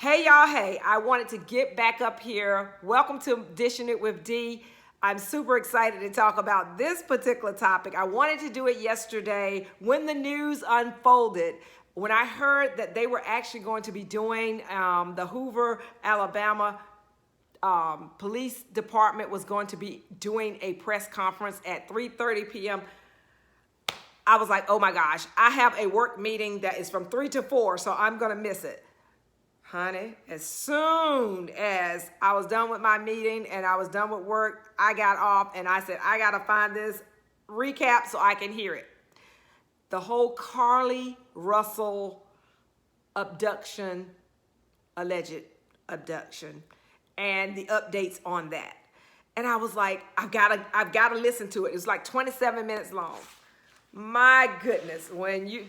Hey y'all, hey, I wanted to get back up here. Welcome to Dishing It with D. I'm super excited to talk about this particular topic. I wanted to do it yesterday when the news unfolded. When I heard that they were actually going to be doing the Hoover, Alabama police department was going to be doing a press conference at 3:30 p.m. I was like, oh my gosh, I have a work meeting that is from 3 to 4, so I'm going to miss it. Honey, as soon as I was done with my meeting and I was done with work, I got off and I said, I got to find this recap so I can hear it. The whole Carlee Russell abduction, alleged abduction, and the updates on that. And I was like, I've got to listen to it. It's like 27 minutes long. My goodness, I'm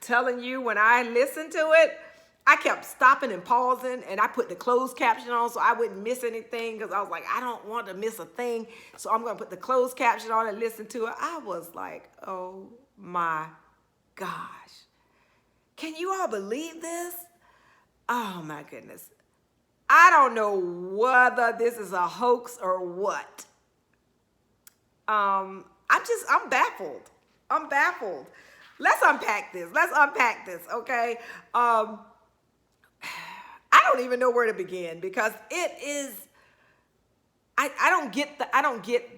telling you, when I listened to it, I kept stopping and pausing, and I put the closed caption on so I wouldn't miss anything because I was like, I don't want to miss a thing. So I'm going to put the closed caption on and listen to it. I was like, oh my gosh. Can you all believe this? Oh my goodness. I don't know whether this is a hoax or what. I'm baffled. I'm baffled. Let's unpack this. Okay? I don't even know where to begin because it is, I don't get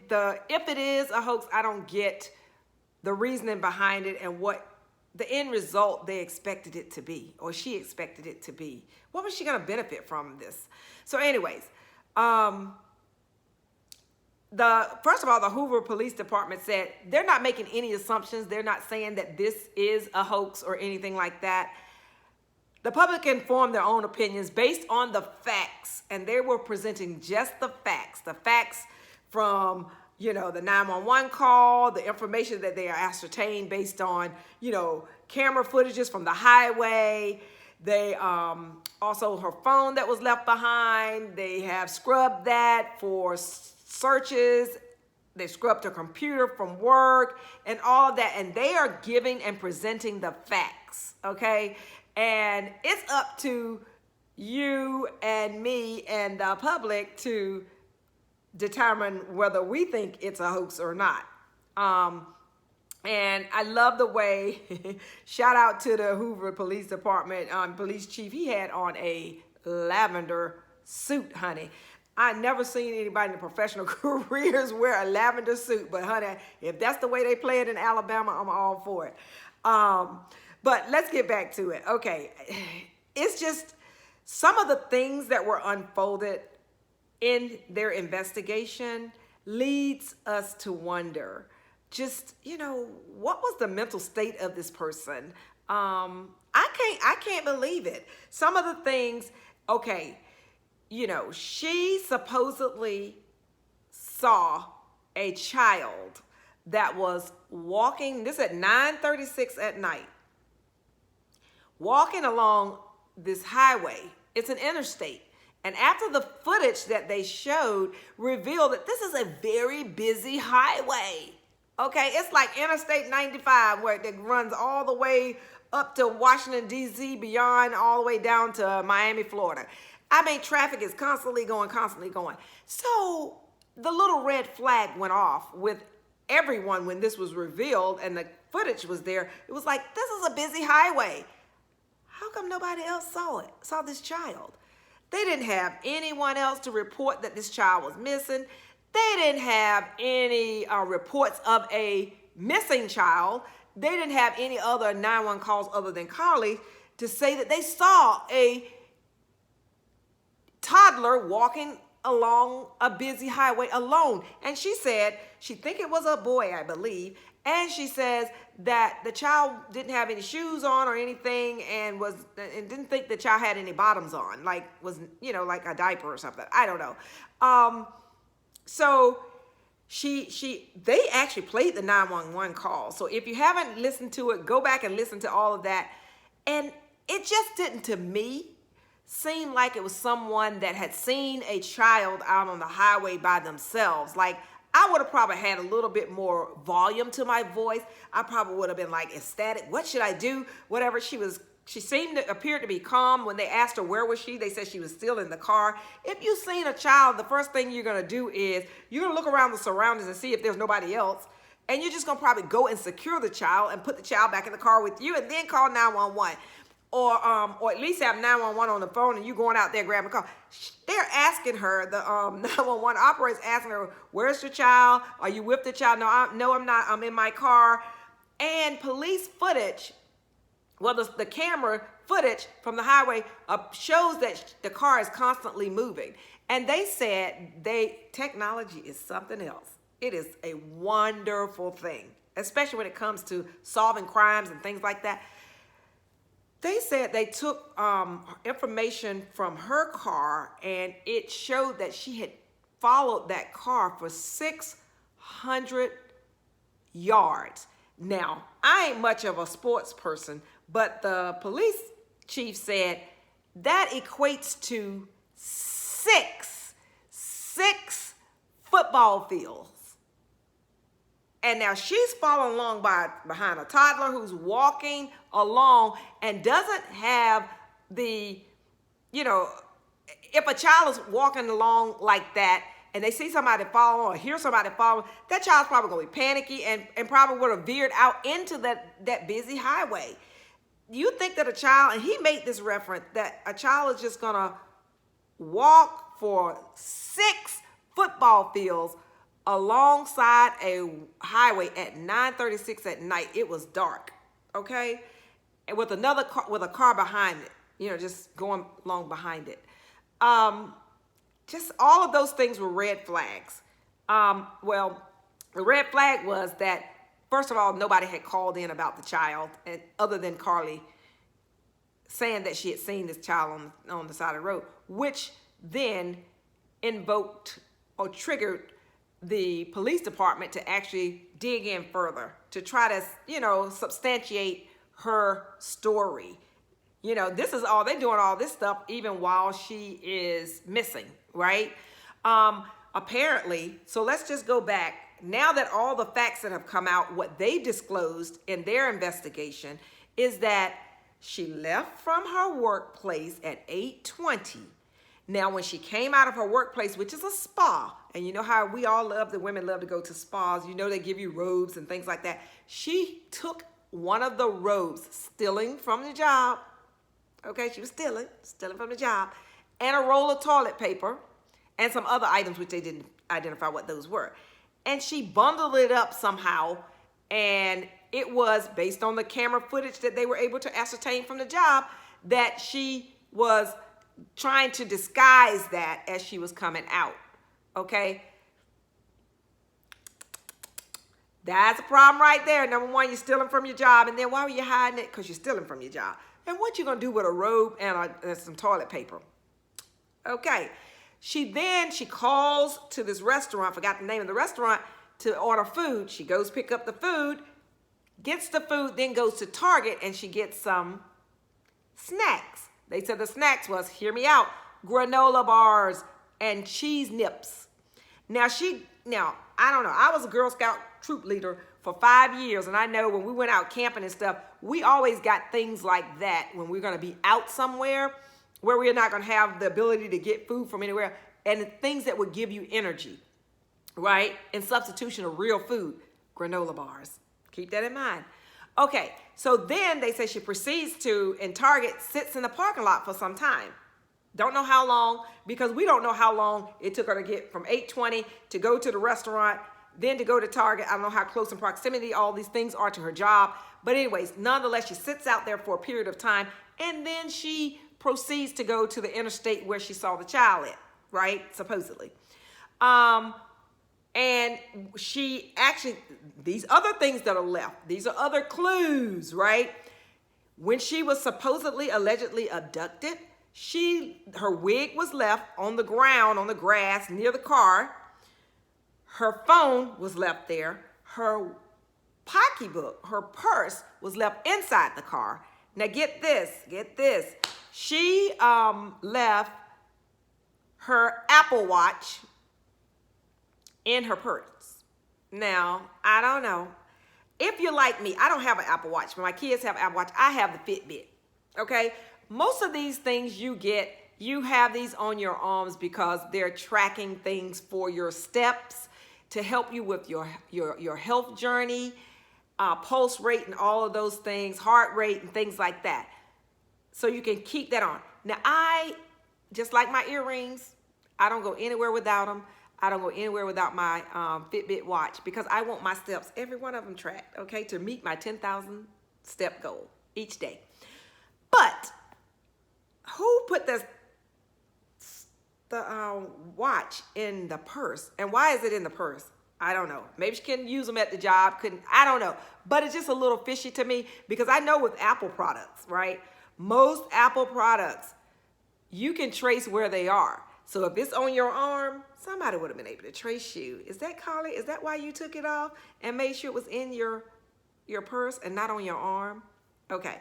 the, if it is a hoax, I don't get the reasoning behind it and what the end result they expected it to be, or she expected it to be. What was she going to benefit from this? So anyways, first of all, the Hoover Police Department said they're not making any assumptions. They're not saying that this is a hoax or anything like that. The public can form their own opinions based on the facts, and they were presenting just the facts from, the 911 call, the information that they are ascertained based on, camera footages from the highway. They also her phone that was left behind. They have scrubbed that for searches. They scrubbed her computer from work and all of that, and they are giving and presenting the facts, okay? And it's up to you and me and the public to determine whether we think it's a hoax or not. And I love the way, shout out to the Hoover Police Department police chief. He had on a lavender suit, honey. I never seen anybody in their professional careers wear a lavender suit, but honey, if that's the way they play it in Alabama, I'm all for it. But let's get back to it. Okay, it's just some of the things that were unfolded in their investigation leads us to wonder, just, what was the mental state of this person? I can't believe it. Some of the things, okay, she supposedly saw a child that was walking, this at 9:36 at night, walking along this highway. It's an interstate. And after the footage that they showed revealed that this is a very busy highway. Okay, it's like Interstate 95 where it runs all the way up to Washington, D.C., beyond all the way down to Miami, Florida. I mean, traffic is constantly going. So the little red flag went off with everyone when this was revealed and the footage was there. It was like, this is a busy highway. How come nobody else saw this child? They didn't have anyone else to report that this child was missing. They didn't have any reports of a missing child. They didn't have any other 911 calls other than Carlee to say that they saw a toddler walking along a busy highway alone. And she said, she think it was a boy, I believe. And she says that the child didn't have any shoes on or anything and didn't think the child had any bottoms on, like was, like a diaper or something. I don't know. So they actually played the 911 call. So if you haven't listened to it, go back and listen to all of that. And it just didn't, to me, seem like it was someone that had seen a child out on the highway by themselves. Like, I would have probably had a little bit more volume to my voice. I probably would have been like ecstatic. What should I do? Whatever. She was She appeared to be calm. When they asked her where was she, they said she was still in the car. If you've seen a child, the first thing you're going to do is you're going to look around the surroundings and see if there's nobody else. And you're just going to probably go and secure the child and put the child back in the car with you and then call 911. Or at least have 911 on the phone and you going out there grabbing a call. They're asking her, the 911 operator's asking her, where's your child? Are you with the child? No, I'm not. I'm in my car. And police footage, well, the camera footage from the highway shows that the car is constantly moving. And they said technology is something else. It is a wonderful thing, especially when it comes to solving crimes and things like that. They said they took information from her car and it showed that she had followed that car for 600 yards. Now, I ain't much of a sports person, but the police chief said that equates to six football fields. And now she's following along behind a toddler who's walking along and doesn't have the, if a child is walking along like that and they see somebody following or hear somebody following, that child's probably going to be panicky and probably would have veered out into that busy highway. You think that a child, and he made this reference, that a child is just going to walk for 6 football fields alongside a highway at 9:36 at night. It was dark, okay? And with another car, with a car behind it, just going along behind it. Just all of those things were red flags. Well, the red flag was that, first of all, nobody had called in about the child, and other than Carlee saying that she had seen this child on the side of the road, which then invoked or triggered the police department to actually dig in further to try to, substantiate her story. This is all, they're doing all this stuff even while she is missing, right? Apparently, so let's just go back. Now that all the facts that have come out, what they disclosed in their investigation is that she left from her workplace at 8:20. Now, when she came out of her workplace, which is a spa, and you know how we all the women love to go to spas, they give you robes and things like that. She took one of the robes, stealing from the job. Okay, she was stealing from the job, and a roll of toilet paper and some other items, which they didn't identify what those were. And she bundled it up somehow, and it was based on the camera footage that they were able to ascertain from the job that she was trying to disguise that as she was coming out, okay? That's a problem right there. Number one, you're stealing from your job, and then why were you hiding it? Because you're stealing from your job. And what you gonna do with a robe and some toilet paper? Okay, she calls to this restaurant, forgot the name of the restaurant, to order food. She goes pick up the food, gets the food, then goes to Target, and she gets some snacks. They said the snacks was, hear me out, granola bars and cheese nips. Now, I don't know. I was a Girl Scout troop leader for 5 years, and I know when we went out camping and stuff, we always got things like that when we're going to be out somewhere where we're not going to have the ability to get food from anywhere, and things that would give you energy, right? In substitution of real food, granola bars. Keep that in mind. Okay, so then they say she proceeds to, in Target, sits in the parking lot for some time. Don't know how long, because we don't know how long it took her to get from 8:20 to go to the restaurant, then to go to Target. I don't know how close in proximity all these things are to her job. But anyways, nonetheless, she sits out there for a period of time, and then she proceeds to go to the interstate where she saw the child at, right? Supposedly. And she actually, these other things that are left, these are other clues, right? When she was supposedly, allegedly abducted, her wig was left on the ground, on the grass, near the car. Her phone was left there. Her pocketbook, her purse, was left inside the car. Now get this. She left her Apple Watch in her purse. Now, I don't know. If you're like me, I don't have an Apple Watch, but my kids have an Apple Watch. I have the Fitbit. Okay, most of these things you have these on your arms because they're tracking things for your steps to help you with your health journey, pulse rate and all of those things, heart rate and things like that. So you can keep that on. Now just like my earrings, I don't go anywhere without them. I don't go anywhere without my Fitbit watch because I want my steps, every one of them tracked, okay, to meet my 10,000 step goal each day. But who put the watch in the purse? And why is it in the purse? I don't know. Maybe she couldn't use them at the job. I don't know. But it's just a little fishy to me because I know with Apple products, right? Most Apple products, you can trace where they are. So if it's on your arm, somebody would have been able to trace you. Is that, Carlee? Is that why you took it off and made sure it was in your purse and not on your arm? Okay.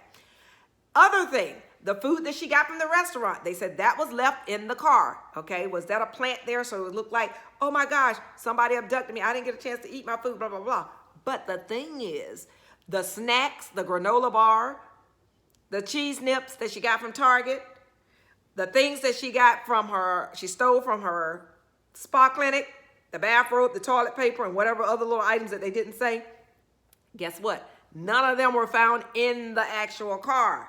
Other thing, the food that she got from the restaurant, they said that was left in the car. Okay. Was that a plant there? So it looked like, oh my gosh, somebody abducted me. I didn't get a chance to eat my food, blah, blah, blah. But the thing is, the snacks, the granola bar, the cheese nips that she got from Target, the things that she stole from her spa clinic, the bathrobe, the toilet paper, and whatever other little items that they didn't say, guess what? None of them were found in the actual car.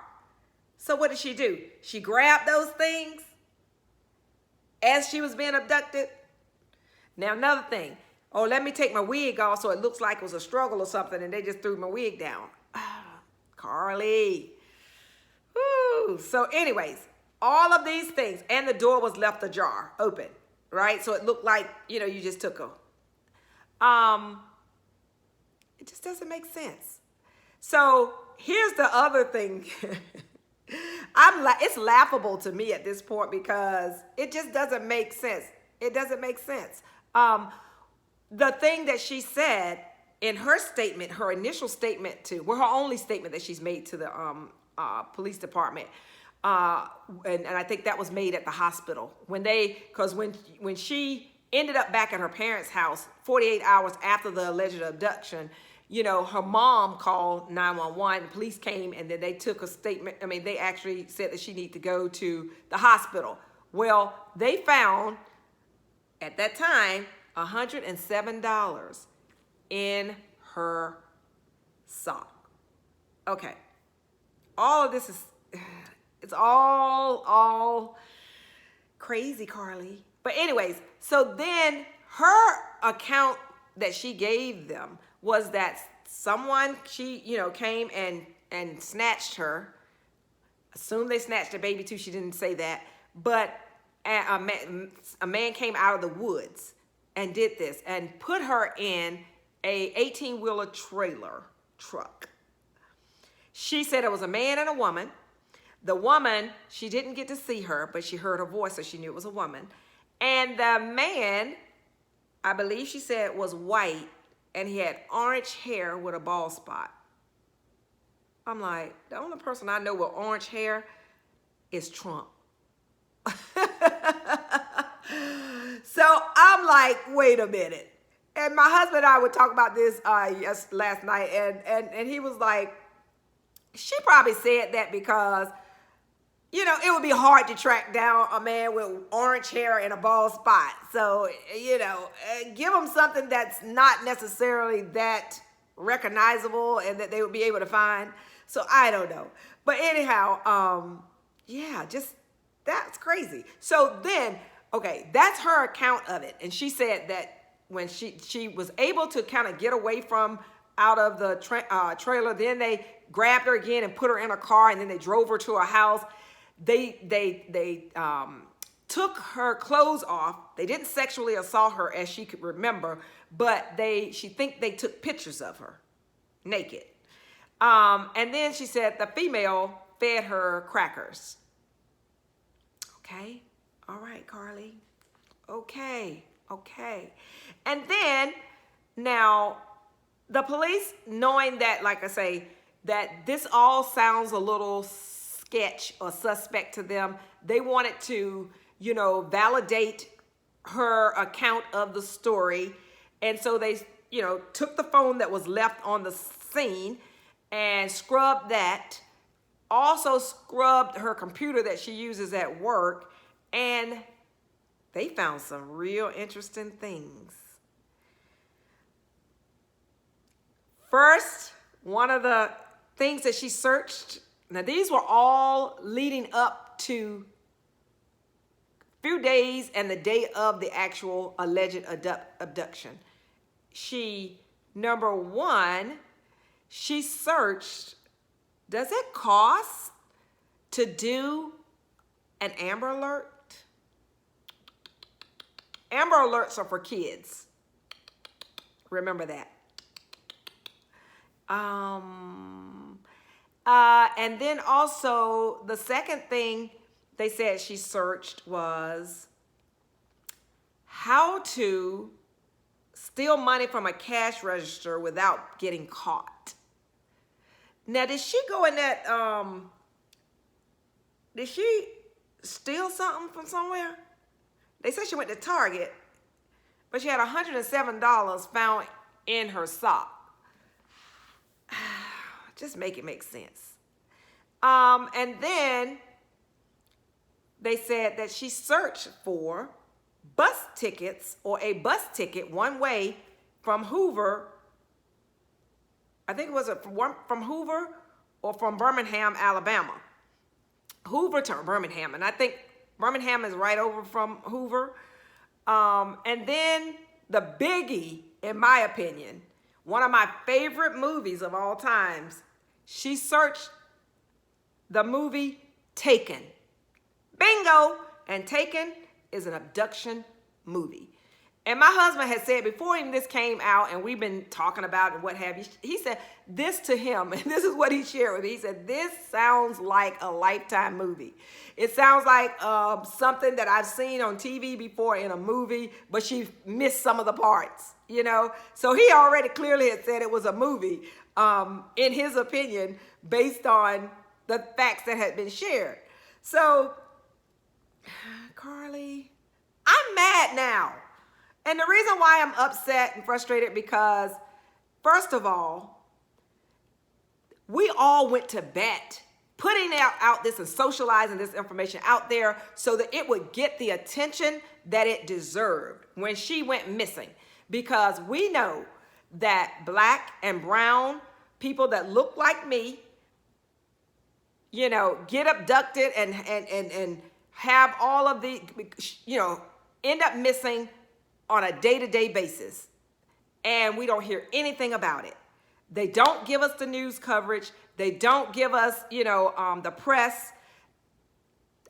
So what did she do? She grabbed those things as she was being abducted. Now another thing. Oh, let me take my wig off so it looks like it was a struggle or something and they just threw my wig down. Carlee. Woo. So anyways, all of these things, and the door was left ajar, open, right? So it looked like, you just took them. It just doesn't make sense. So here's the other thing. It's laughable to me at this point because it just doesn't make sense. It doesn't make sense. The thing that she said in her statement, her initial statement her only statement that she's made to the police department, and I think that was made at the hospital because when she ended up back at her parents' house 48 hours after the alleged abduction, her mom called 911, the police came, and then they took a statement. I mean, they actually said that she needed to go to the hospital. Well, they found at that time $107 in her sock. Okay. All of this it's all crazy, Carlee. But anyways, so then her account that she gave them was that someone, came and snatched her. Assume they snatched the baby too. She didn't say that. But a man came out of the woods and did this and put her in a 18-wheeler trailer truck. She said it was a man and a woman. The woman, she didn't get to see her, but she heard her voice, so she knew it was a woman. And the man, I believe she said, was white, and he had orange hair with a bald spot. I'm like, the only person I know with orange hair is Trump. So I'm like, wait a minute. And my husband and I would talk about this last night, and he was like, she probably said that because, it would be hard to track down a man with orange hair and a bald spot. So, give them something that's not necessarily that recognizable and that they would be able to find. So I don't know. But anyhow, that's crazy. So then, okay, that's her account of it. And she said that when she was able to kind of get away from out of the trailer, then they grabbed her again and put her in a car, and then they drove her to a house. They took her clothes off. They didn't sexually assault her as she could remember, but she think they took pictures of her naked. And then she said the female fed her crackers. Okay. All right, Carlee. Okay. And then now the police, knowing that, like I say, that this all sounds a little sketch or suspect to them, they wanted to, validate her account of the story. And so they, took the phone that was left on the scene and scrubbed that also scrubbed her computer that she uses at work, and they found some real interesting things. First, one of the things that she searched, now these were all leading up to a few days and the day of the actual alleged abduction. Number one, she searched, does it cost to do an Amber Alert? Amber Alerts are for kids. Remember that. And then also the second thing they said she searched was how to steal money from a cash register without getting caught. Now, did she go in that, did she steal something from somewhere? They said she went to Target, but she had $107 found in her sock. Just make it make sense. And then they said that she searched for bus tickets or a bus ticket one way from Hoover. I think it was from Hoover or from Birmingham, Alabama. Hoover to Birmingham. And I think Birmingham is right over from Hoover. And then the biggie, in my opinion, one of my favorite movies of all times, she searched the movie Taken. Bingo! And Taken is an abduction movie. And my husband had said before even this came out, and we've been talking about it and what have you, he said this to him, and this is what he shared with me. He said, this sounds like a Lifetime movie. It sounds like something that I've seen on TV before in a movie, but she missed some of the parts, you know? So he already clearly had said it was a movie, in his opinion, based on the facts that had been shared. So, Carlee, I'm mad now. And the reason why I'm upset and frustrated because, first of all, we all went to bet putting out this and socializing this information out there so that it would get the attention that it deserved when she went missing. Because we know that Black and brown people that look like me, you know, get abducted and have all of the, you know, end up missing on a day-to-day basis, and we don't hear anything about it. They don't give us the news coverage. They don't give us, you know, the press.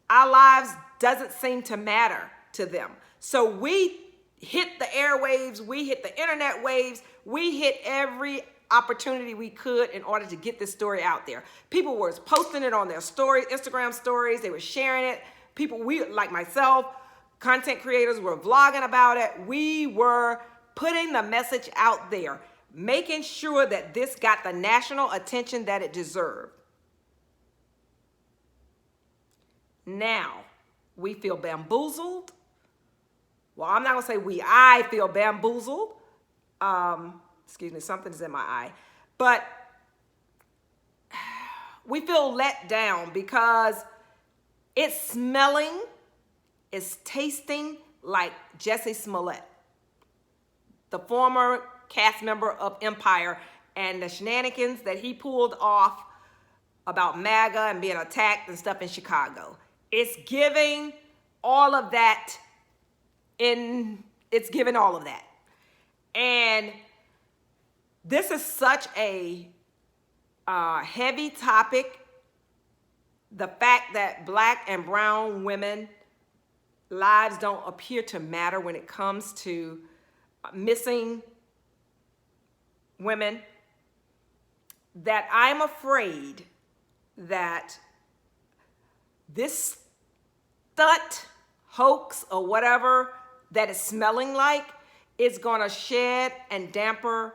Our lives doesn't seem to matter to them. So we hit the airwaves, we hit the internet waves, we hit every opportunity we could in order to get this story out there. People were posting it on their stories, Instagram stories. They were sharing it. People, like myself, content creators were vlogging about it. We were putting the message out there, making sure that this got the national attention that it deserved. Now, we feel bamboozled. Well, I'm not going to say we. I feel bamboozled. Excuse me, something's in my eye. But we feel let down because it's smelling, it's tasting like Jussie Smollett, the former cast member of Empire, and the shenanigans that he pulled off about MAGA and being attacked and stuff in Chicago. It's giving all of that it's giving all of that. And this is such a heavy topic. The fact that Black and brown women lives don't appear to matter when it comes to missing women, that I'm afraid that this stunt, hoax, or whatever that is smelling like is going to shed and damper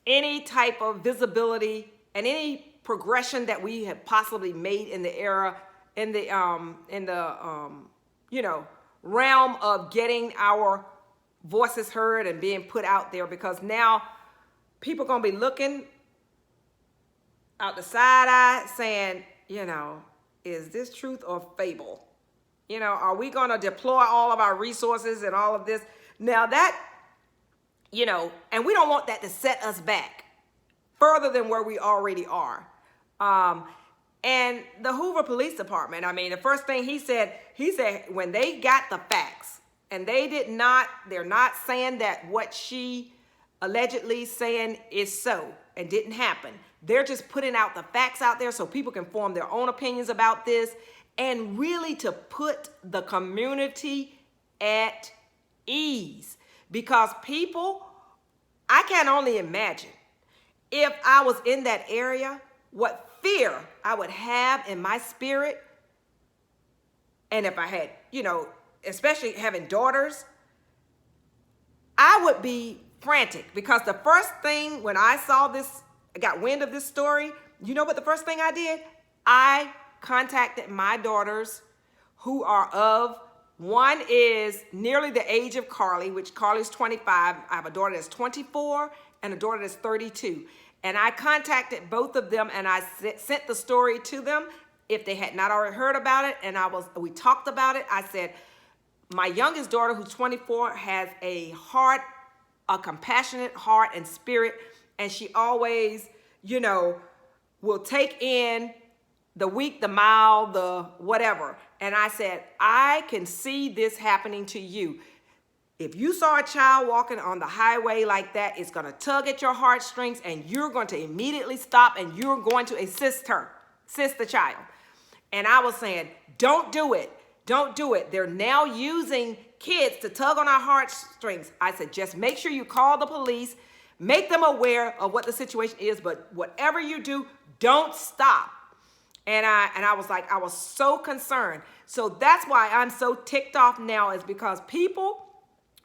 any type of visibility and any progression that we have possibly made in the era, in the you know, realm of getting our voices heard and being put out there, because now people are going to be looking out the side eye saying, you know, is this truth or fable? You know, are we going to deploy all of our resources and all of this? Now that, you know, and we don't want that to set us back further than where we already are. And the Hoover Police Department, I mean, the first thing he said when they got the facts, and they're not saying that what she allegedly saying is so and didn't happen. They're just putting out the facts out there so people can form their own opinions about this, and really to put the community at ease. Because people, I can only imagine if I was in that area, what fear I would have in my spirit. And if I had, you know, especially having daughters, I would be frantic. Because the first thing when I saw this, I got wind of this story, you know what the first thing I did? I contacted my daughters, who are one is nearly the age of Carlee, which Carlee's 25. I have a daughter that's 24 and a daughter that's 32. And I contacted both of them, and I sent the story to them if they had not already heard about it. And we talked about it. I said, my youngest daughter, who's 24, has a compassionate heart and spirit. And she always, you know, will take in the weak, the mild, the whatever. And I said, I can see this happening to you. If you saw a child walking on the highway like that, it's going to tug at your heartstrings, and you're going to immediately stop, and you're going to assist the child. And I was saying, don't do it. Don't do it. They're now using kids to tug on our heartstrings. I said, just make sure you call the police, make them aware of what the situation is, but whatever you do, don't stop. And I was like, I was so concerned. So that's why I'm so ticked off now, is because people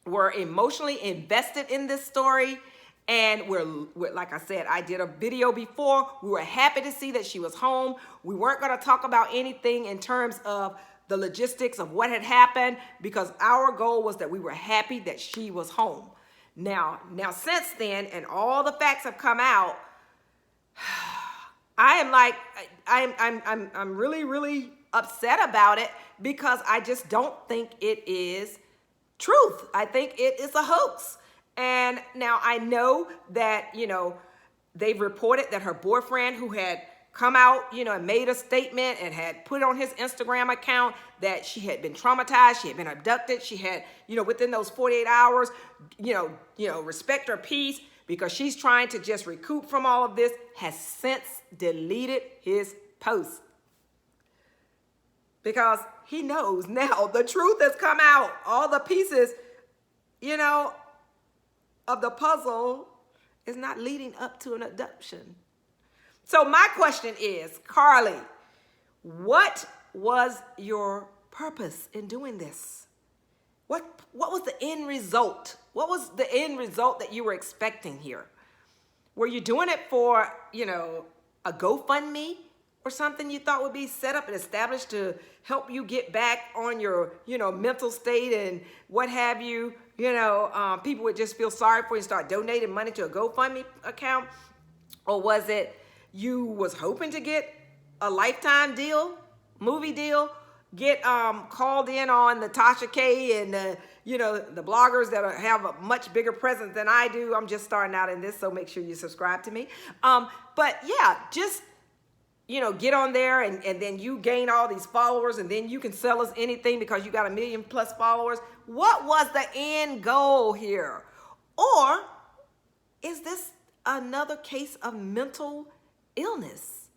were emotionally invested in this story. And we're, like I said, I did a video before. We were happy to see that she was home. We weren't going to talk about anything in terms of the logistics of what had happened, because our goal was that we were happy that she was home. Now since then, and all the facts have come out, I am like, I'm really, really upset about it, because I just don't think it is truth. I think it is a hoax. And now I know that, you know, they've reported that her boyfriend, who had come out, you know, and made a statement and had put on his Instagram account that she had been traumatized, she had been abducted, she had, you know, within those 48 hours, you know, respect her peace, because she's trying to just recoup from all of this, has since deleted his post. Because he knows now the truth has come out. All the pieces, you know, of the puzzle is not leading up to an abduction. So my question is, Carlee, what was your purpose in doing this? What was the end result? What was the end result that you were expecting here? Were you doing it for, you know, a GoFundMe or something you thought would be set up and established to help you get back on your, you know, mental state and what have you? You know, people would just feel sorry for you and start donating money to a GoFundMe account? Or was it you was hoping to get a Lifetime deal, movie deal, get called in on the Tasha K and you know, the bloggers that have a much bigger presence than I do? I'm just starting out in this, so make sure you subscribe to me. But yeah, just, you know, get on there and then you gain all these followers, and then you can sell us anything because you got 1 million+ followers. What was the end goal here? Or is this another case of mental illness?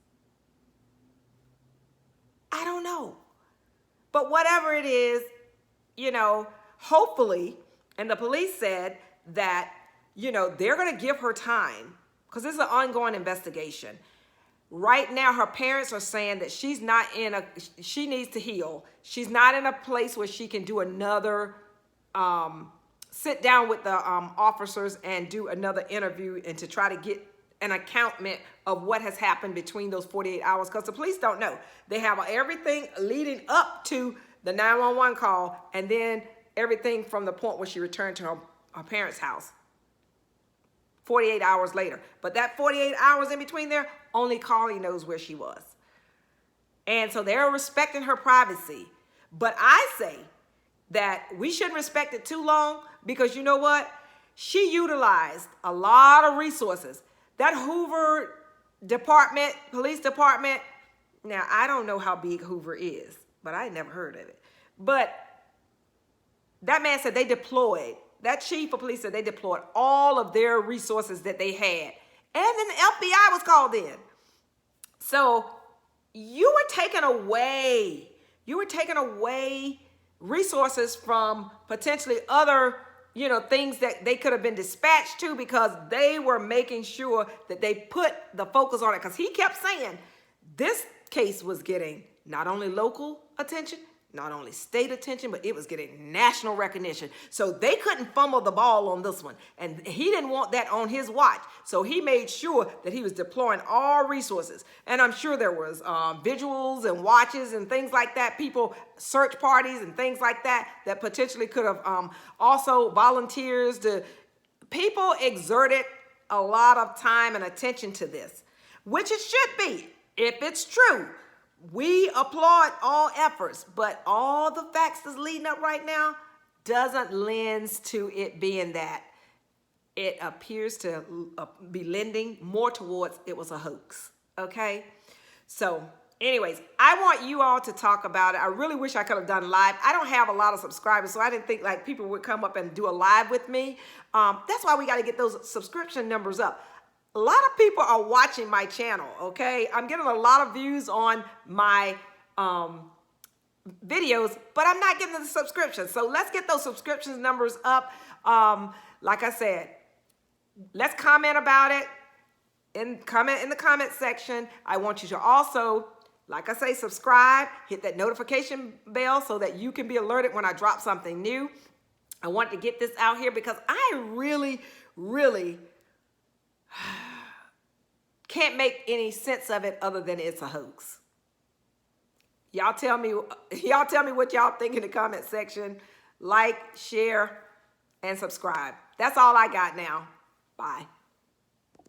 I don't know. But whatever it is, you know, hopefully, and the police said that, you know, they're going to give her time, because this is an ongoing investigation. Right now, her parents are saying that she needs to heal. She's not in a place where she can do another, sit down with the officers and do another interview and to try to get an accounting of what has happened between those 48 hours, because the police don't know. They have everything leading up to the 911 call, and then everything from the point where she returned to her parents' house. 48 hours later. But that 48 hours in between there, only Carlee knows where she was. And so they're respecting her privacy. But I say that we shouldn't respect it too long, because you know what? She utilized a lot of resources. That Hoover department, police department, now I don't know how big Hoover is, but I never heard of it. But that man said that chief of police said they deployed all of their resources that they had. And then the FBI was called in. So you were taking away resources from potentially other, things that they could have been dispatched to, because they were making sure that they put the focus on it. Because he kept saying this case was getting not only local attention, not only state attention, but it was getting national recognition. So they couldn't fumble the ball on this one. And he didn't want that on his watch. So he made sure that he was deploying all resources. And I'm sure there was visuals and watches and things like that, search parties and things like that potentially could have also volunteers to. People exerted a lot of time and attention to this, which it should be, if it's true. We applaud all efforts, but all the facts that's leading up right now doesn't lend to it being that. It appears to be lending more towards it was a hoax, okay? So anyways, I want you all to talk about it. I really wish I could have done live. I don't have a lot of subscribers, so I didn't think like people would come up and do a live with me. That's why we got to get those subscription numbers up. A lot of people are watching my channel, okay? I'm getting a lot of views on my videos, but I'm not getting the subscriptions. So let's get those subscriptions numbers up. Like I said, let's comment about it and comment in the comment section. I want you to also, like I say, subscribe, hit that notification bell so that you can be alerted when I drop something new. I want to get this out here because I really can't make any sense of it other than it's a hoax. Y'all tell me what y'all think in the comment section. Like, share, and subscribe. That's all I got now. Bye.